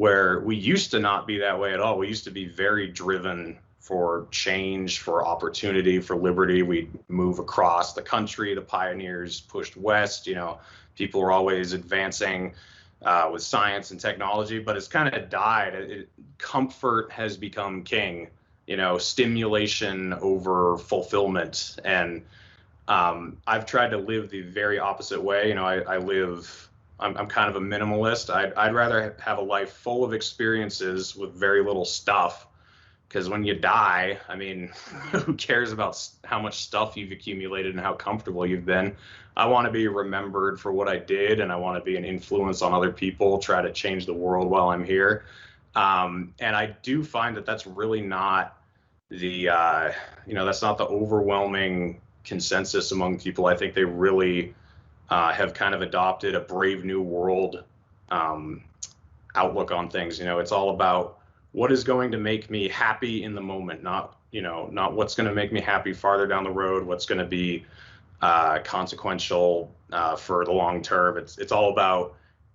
where we used to not be that way at all. We used to be very driven for change, for opportunity, for liberty. We'd move across the country. The pioneers pushed west. People were always advancing with science and technology, but it's kind of died. Comfort has become king, stimulation over fulfillment. And I've tried to live the very opposite way. I'm kind of a minimalist. I'd rather have a life full of experiences with very little stuff. Because when you die, who cares about how much stuff you've accumulated and how comfortable you've been? I want to be remembered for what I did, and I want to be an influence on other people, try to change the world while I'm here. And I do find that that's really not that's not the overwhelming consensus among people. I think they really have kind of adopted a Brave New World outlook on things. It's all about what is going to make me happy in the moment, not what's going to make me happy farther down the road, what's going to be consequential for the long term. It's all about,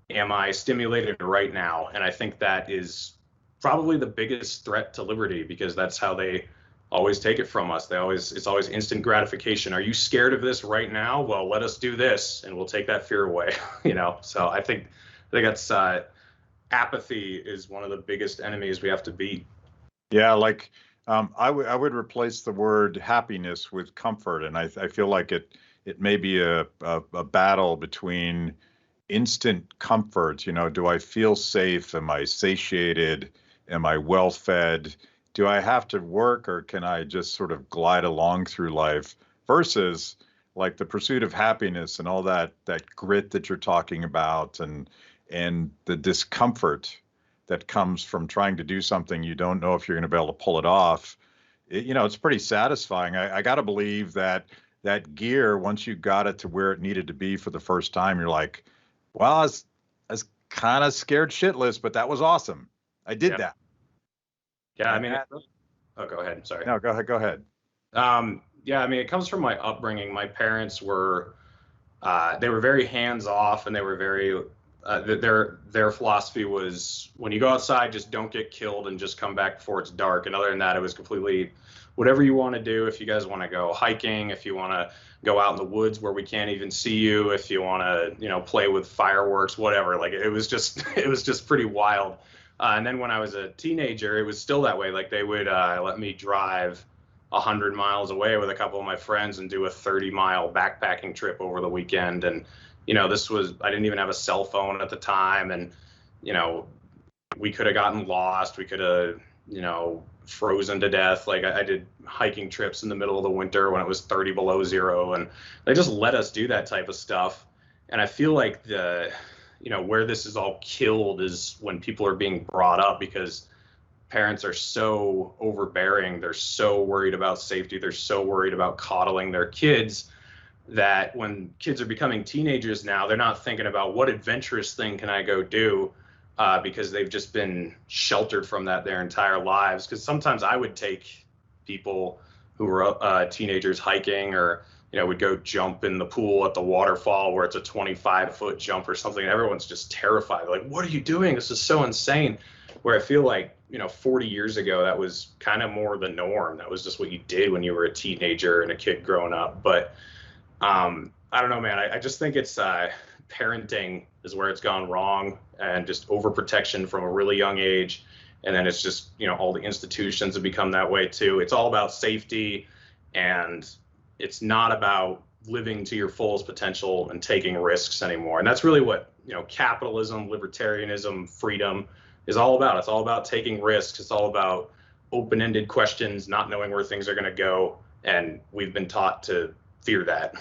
am I stimulated right now? And I think that is probably the biggest threat to liberty, because that's how they always take it from us. It's always instant gratification. Are you scared of this right now? Well, let us do this and we'll take that fear away. So I think that's apathy is one of the biggest enemies we have to beat. Yeah, like I would replace the word happiness with comfort, and I feel like it may be a battle between instant comfort. Do I feel safe? Am I satiated? Am I well fed? Do I have to work, or can I just sort of glide along through life? Versus like the pursuit of happiness and all that grit that you're talking about, and the discomfort that comes from trying to do something you don't know if you're going to be able to pull it off. It's pretty satisfying. I got to believe that gear, once you got it to where it needed to be for the first time, you're like, well, I was kind of scared shitless, but that was awesome. I did that. Yeah, go ahead. Sorry. No, go ahead. It comes from my upbringing. My parents were, they were very hands off, and they were very, their philosophy was, when you go outside, just don't get killed and just come back before it's dark. And other than that, it was completely whatever you want to do. If you guys want to go hiking, if you want to go out in the woods where we can't even see you, if you want to, play with fireworks, whatever, like it was just pretty wild. And then when I was a teenager, it was still that way. Like they would let me drive 100 miles away with a couple of my friends and do a 30-mile backpacking trip over the weekend. And, I didn't even have a cell phone at the time. And, we could have gotten lost. We could have, frozen to death. Like I did hiking trips in the middle of the winter when it was 30 below zero. And they just let us do that type of stuff. And I feel like where this is all killed is when people are being brought up, because parents are so overbearing. They're so worried about safety. They're so worried about coddling their kids that when kids are becoming teenagers now, they're not thinking about what adventurous thing can I go do, because they've just been sheltered from that their entire lives. Because sometimes I would take people who were teenagers hiking, or would go jump in the pool at the waterfall where it's a 25-foot jump or something. And everyone's just terrified. Like, what are you doing? This is so insane. Where I feel like, 40 years ago, that was kind of more the norm. That was just what you did when you were a teenager and a kid growing up. But I don't know, man. I just think it's parenting is where it's gone wrong, and just overprotection from a really young age. And then it's just, all the institutions have become that way too. It's all about safety, and it's not about living to your fullest potential and taking risks anymore. And that's really what, capitalism, libertarianism, freedom is all about. It's all about taking risks. It's all about open-ended questions, not knowing where things are going to go. And we've been taught to fear that.